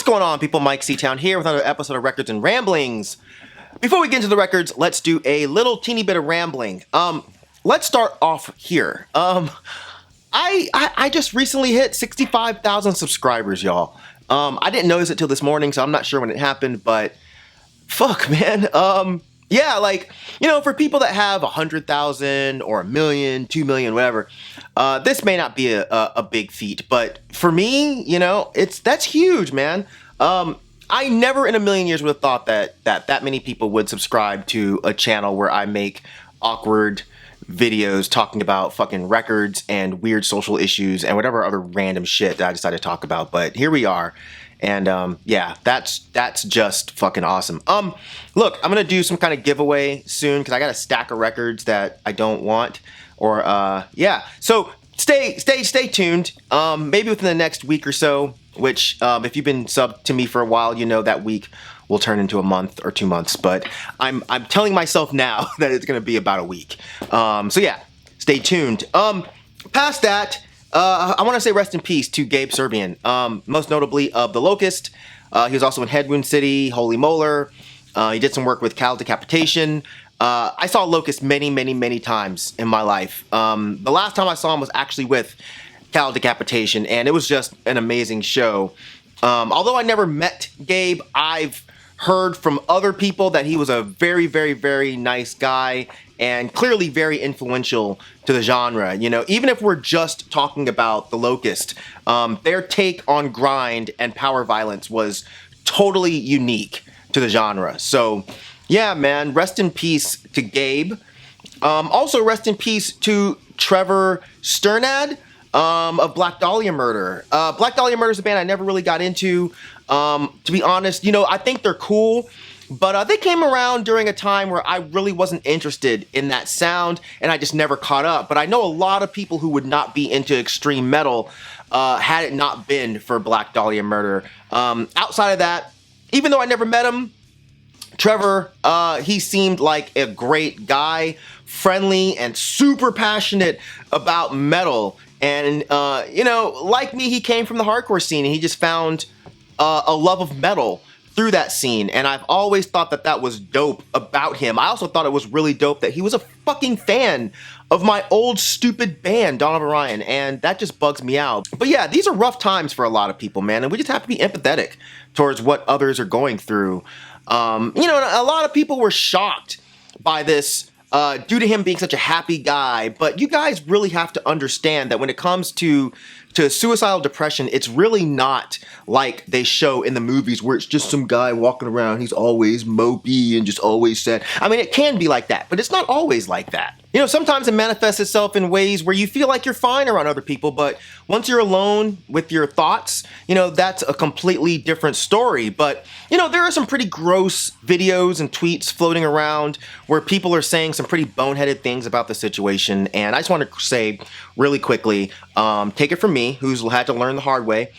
going on, people? Myke C-Town here with another episode of Records and Ramblings. Before we get into the records, let's do a little teeny bit of rambling. Let's start off here. I just recently hit 65,000 subscribers, y'all. I didn't notice it till this morning, so I'm not sure when it happened, but fuck, man. Yeah, like, you know, for people that have 100,000 or 1 million, 2 million, whatever, this may not be a big feat, but for me, you know, that's huge, man. I never in a million years would have thought that many people would subscribe to a channel where I make awkward videos talking about fucking records and weird social issues and whatever other random shit that I decided to talk about. But here we are. And yeah, that's just fucking awesome. Look, I'm gonna do some kind of giveaway soon because I got a stack of records that I don't want. Or yeah, so stay tuned. Maybe within the next week or so, which if you've been subbed to me for a while, you know that week will turn into a month or 2 months. But I'm telling myself now that it's gonna be about a week. So yeah, stay tuned. Past that. I want to say rest in peace to Gabe Serbian, most notably of The Locust. He was also in Headwound City, Holy Molar. He did some work with Cal Decapitation. I saw Locust many times in my life. The last time I saw him was actually with Cal Decapitation, and it was just an amazing show. Although I never met Gabe, I've heard from other people that he was a very nice guy and clearly very influential to the genre. You know, even if we're just talking about The Locust, their take on grind and power violence was totally unique to the genre. So yeah, man, rest in peace to Gabe. Also rest in peace to Trevor Sternad of Black Dahlia Murder. Black Dahlia Murder is a band I never really got into. To be honest, you know, I think they're cool, but they came around during a time where I really wasn't interested in that sound, and I just never caught up. But I know a lot of people who would not be into extreme metal had it not been for Black Dahlia Murder. Outside of that, even though I never met him, Trevor, he seemed like a great guy, friendly and super passionate about metal. And, you know, like me, he came from the hardcore scene, and he just found a love of metal through that scene. And I've always thought that was dope about him. I also thought it was really dope that he was a fucking fan of my old stupid band, Dawn of Orion, and that just bugs me out. But yeah, these are rough times for a lot of people, man, and we just have to be empathetic towards what others are going through. You know, a lot of people were shocked by this due to him being such a happy guy, but you guys really have to understand that when it comes to suicidal depression, it's really not like they show in the movies where it's just some guy walking around, he's always mopey and just always sad. I mean, it can be like that, but it's not always like that. You know, sometimes it manifests itself in ways where you feel like you're fine around other people, but once you're alone with your thoughts, you know, that's a completely different story. But, you know, there are some pretty gross videos and tweets floating around where people are saying some pretty boneheaded things about the situation. And I just want to say really quickly, take it from me, who's had to learn the hard way.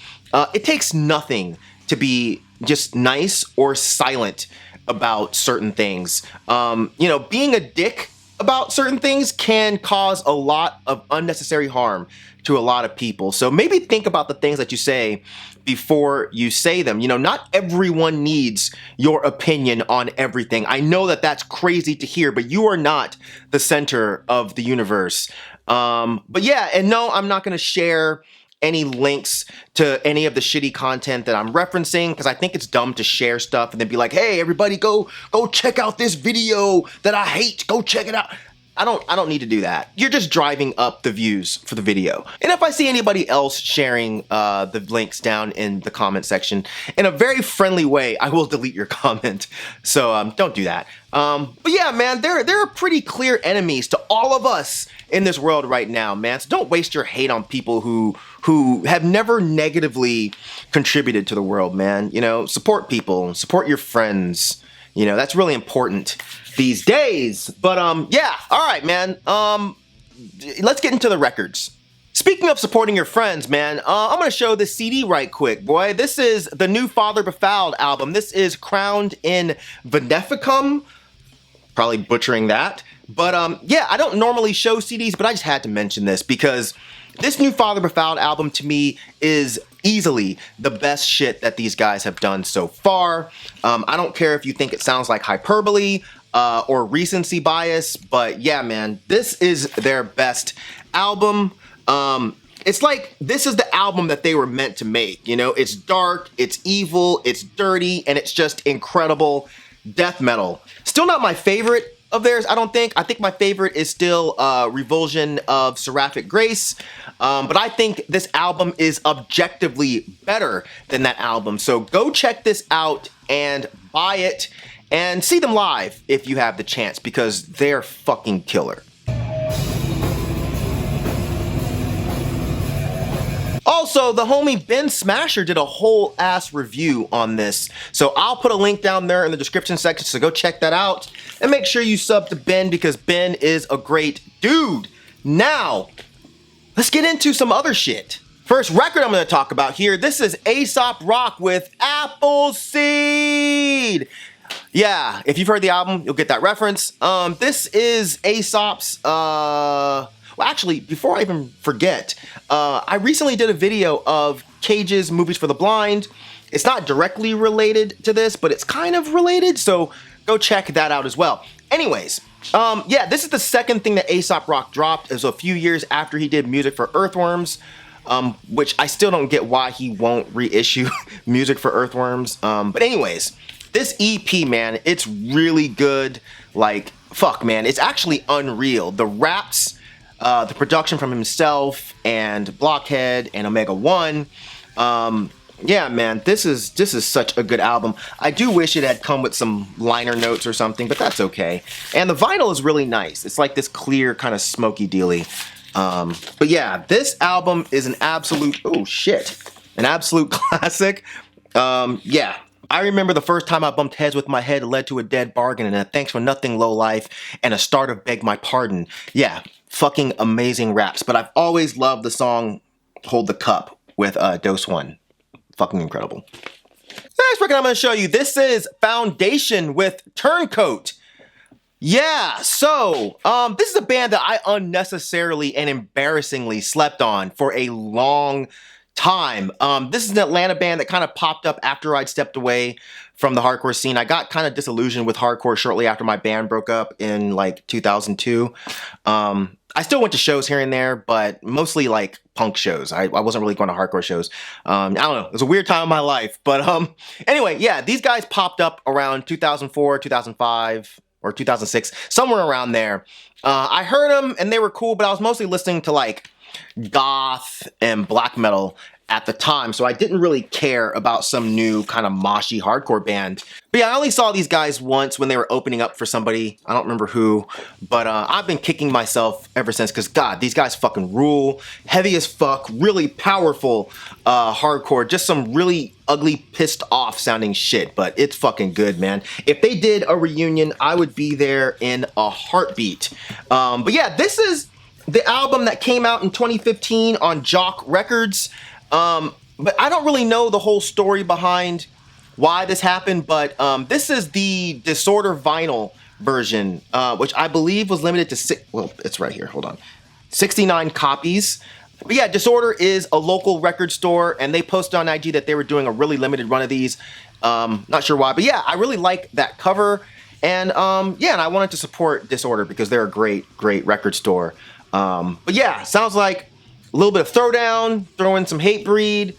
It takes nothing to be just nice or silent about certain things. You know, being a dick about certain things can cause a lot of unnecessary harm to a lot of people. So maybe think about the things that you say before you say them. You know, not everyone needs your opinion on everything. I know that that's crazy to hear, but you are not the center of the universe. But yeah, and no, I'm not going to share any links to any of the shitty content that I'm referencing because I think it's dumb to share stuff and then be like, hey, everybody go check out this video that I hate. Go check it out. I don't need to do that. You're just driving up the views for the video. And if I see anybody else sharing the links down in the comment section in a very friendly way, I will delete your comment. So don't do that. But yeah, man, there are pretty clear enemies to all of us in this world right now, man. So don't waste your hate on people who have never negatively contributed to the world, man. You know, support people, support your friends. You know, that's really important these days. But yeah, all right, man. Let's get into the records. Speaking of supporting your friends, man, I'm gonna show this CD right quick, boy. This is the new Father Befalled album. This is crowned in Veneficum. Probably butchering that. But yeah, I don't normally show CDs, but I just had to mention this because This new Father Befouled album to me is easily the best shit that these guys have done so far. I don't care if you think it sounds like hyperbole or recency bias, but yeah, man, this is their best album. It's like, this is the album that they were meant to make, you know? It's dark, it's evil, it's dirty, and it's just incredible death metal. Still not my favorite of theirs, I don't think. I think my favorite is still Revulsion of Seraphic Grace, but I think this album is objectively better than that album. So go check this out and buy it, and see them live if you have the chance, because they're fucking killer. Also, the homie Ben Smasher did a whole ass review on this, so I'll put a link down there in the description section, so go check that out. And make sure you sub to Ben, because Ben is a great dude. Now, let's get into some other shit. First record I'm going to talk about here, this is Aesop Rock with Appleseed. Yeah, if you've heard the album, you'll get that reference. This is Aesop's, well, actually, before I even forget, I recently did a video of Cage's Movies for the Blind. It's not directly related to this, but it's kind of related, so go check that out as well. Anyways, yeah, this is the second thing that Aesop Rock dropped. It was a few years after he did music for Earthworms, which I still don't get why he won't reissue music for Earthworms. But anyways, this EP, man, it's really good. Like, fuck, man, it's actually unreal. The raps, the production from himself and Blockhead and Omega One. Yeah, man, this is such a good album. I do wish it had come with some liner notes or something, but that's okay. And the vinyl is really nice. It's like this clear kind of smoky dealy. But yeah, this album is an absolute, oh shit, an absolute classic. Yeah. I remember the first time I bumped heads with my head led to a dead bargain and a thanks for nothing low life and a start of beg my pardon. Yeah, fucking amazing raps. But I've always loved the song Hold the Cup with Dose One. Fucking incredible. Next record I'm going to show you, this is Foundation with Turncoat. Yeah, so this is a band that I unnecessarily and embarrassingly slept on for a long time. This is an Atlanta band that kind of popped up after I'd stepped away from the hardcore scene. I got kind of disillusioned with hardcore shortly after my band broke up in like 2002. I still went to shows here and there, but mostly like punk shows. I wasn't really going to hardcore shows. I don't know. It was a weird time in my life. But anyway, yeah, these guys popped up around 2004, 2005, or 2006, somewhere around there. I heard them and they were cool, but I was mostly listening to like goth and black metal at the time, so I didn't really care about some new kind of moshy hardcore band. But yeah, I only saw these guys once when they were opening up for somebody. I don't remember who, but I've been kicking myself ever since, because God, these guys fucking rule. Heavy as fuck, really powerful hardcore, just some really ugly, pissed off sounding shit, but it's fucking good, man. If they did a reunion, I would be there in a heartbeat. But yeah, this is the album that came out in 2015 on Jock Records. But I don't really know the whole story behind why this happened, but this is the Disorder vinyl version, which I believe was limited to well, it's right here, hold on, 69 copies. But yeah, Disorder is a local record store, and they posted on IG that they were doing a really limited run of these. Not sure why, but yeah, I really like that cover, and yeah, and I wanted to support Disorder because they're a great record store. But yeah, sounds like a little bit of Throwdown, throw in some Hatebreed,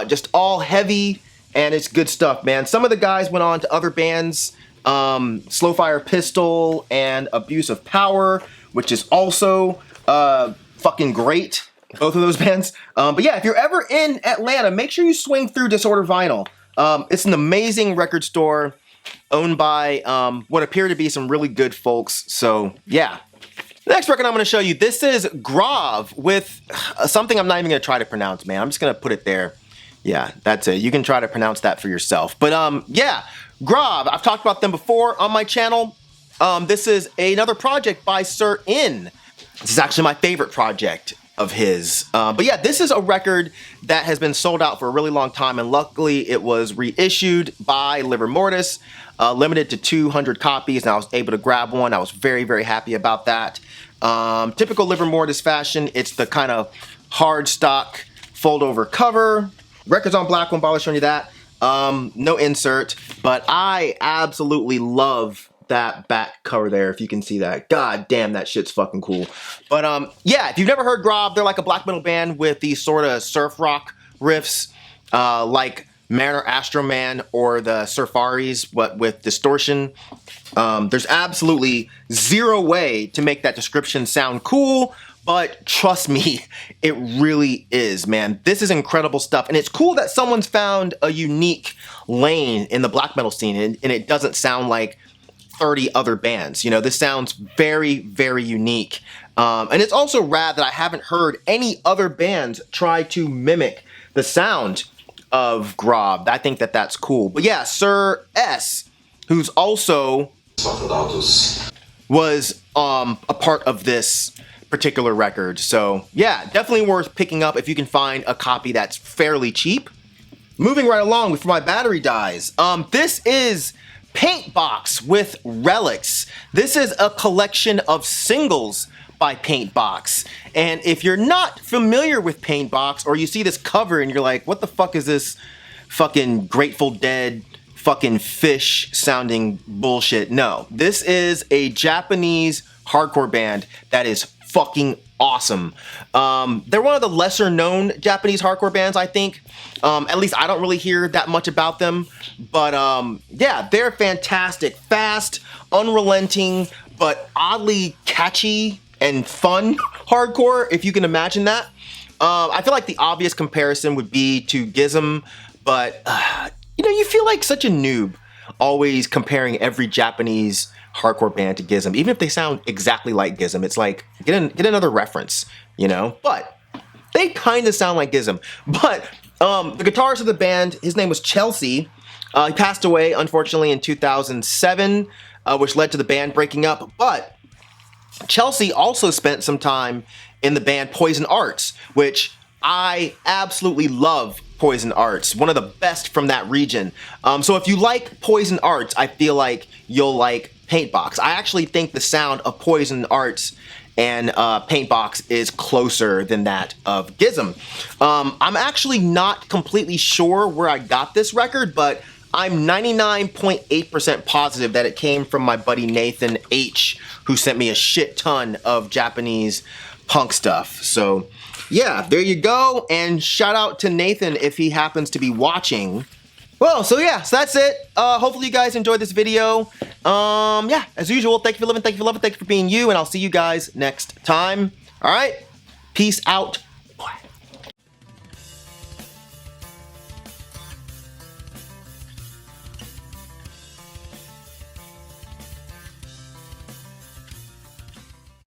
just all heavy, and it's good stuff, man. Some of the guys went on to other bands, Slowfire Pistol and Abuse of Power, which is also fucking great, both of those bands. But yeah, if you're ever in Atlanta, make sure you swing through Disorder Vinyl. It's an amazing record store owned by what appear to be some really good folks, so yeah. Next record I'm going to show you, this is Grav with something I'm not even going to try to pronounce, man. I'm just going to put it there. Yeah, that's it. You can try to pronounce that for yourself. But yeah, Grav, I've talked about them before on my channel. This is another project by Sir In. This is actually my favorite project of his. But yeah, this is a record that has been sold out for a really long time, and luckily it was reissued by Livor Mortis, limited to 200 copies, and I was able to grab one. I was very happy about that. Typical Livor Mortis fashion, it's the kind of hard stock fold over cover. Records on black, won't bother showing you that. No insert, but I absolutely love that back cover there, if you can see that. God damn, that shit's fucking cool. But yeah, if you've never heard Grav, they're like a black metal band with these sort of surf rock riffs, like Mariner Astroman or the Surfaris, but with distortion. There's absolutely zero way to make that description sound cool, but trust me, it really is, man. This is incredible stuff, and it's cool that someone's found a unique lane in the black metal scene, and it doesn't sound like 30 other bands. You know, this sounds very, very unique. And it's also rad that I haven't heard any other bands try to mimic the sound of Grav. I think that that's cool. But yeah, Sir S, who's also was a part of this particular record. So yeah, definitely worth picking up if you can find a copy that's fairly cheap. Moving right along before my battery dies. This is Paintbox with Relicts. This is a collection of singles by Paintbox. And if you're not familiar with Paintbox, or you see this cover and you're like, what the fuck is this fucking Grateful Dead fucking fish sounding bullshit? No, this is a Japanese hardcore band that is fucking awesome. They're one of the lesser known Japanese hardcore bands, I think. At least I don't really hear that much about them. But yeah, they're fantastic. Fast, unrelenting, but oddly catchy and fun hardcore, if you can imagine that. I feel like the obvious comparison would be to Gizm, but you know, you feel like such a noob always comparing every Japanese hardcore band to Gizm, even if they sound exactly like Gizm. It's like, get another reference, you know? But they kind of sound like Gizm. But the guitarist of the band, his name was Chelsea. He passed away, unfortunately, in 2007, which led to the band breaking up. But Chelsea also spent some time in the band Poison Arts, which I absolutely love. Poison Arts, one of the best from that region. So if you like Poison Arts, I feel like you'll like Paintbox. I actually think the sound of Poison Arts and Paintbox is closer than that of Gizm. I'm actually not completely sure where I got this record, but I'm 99.8% positive that it came from my buddy Nathan H, who sent me a shit ton of Japanese punk stuff. So yeah, there you go, and shout out to Nathan if he happens to be watching. Well, so yeah, so that's it. Hopefully you guys enjoyed this video. Yeah, as usual, thank you for living, thank you for loving, thank you for being you, and I'll see you guys next time. All right, peace out.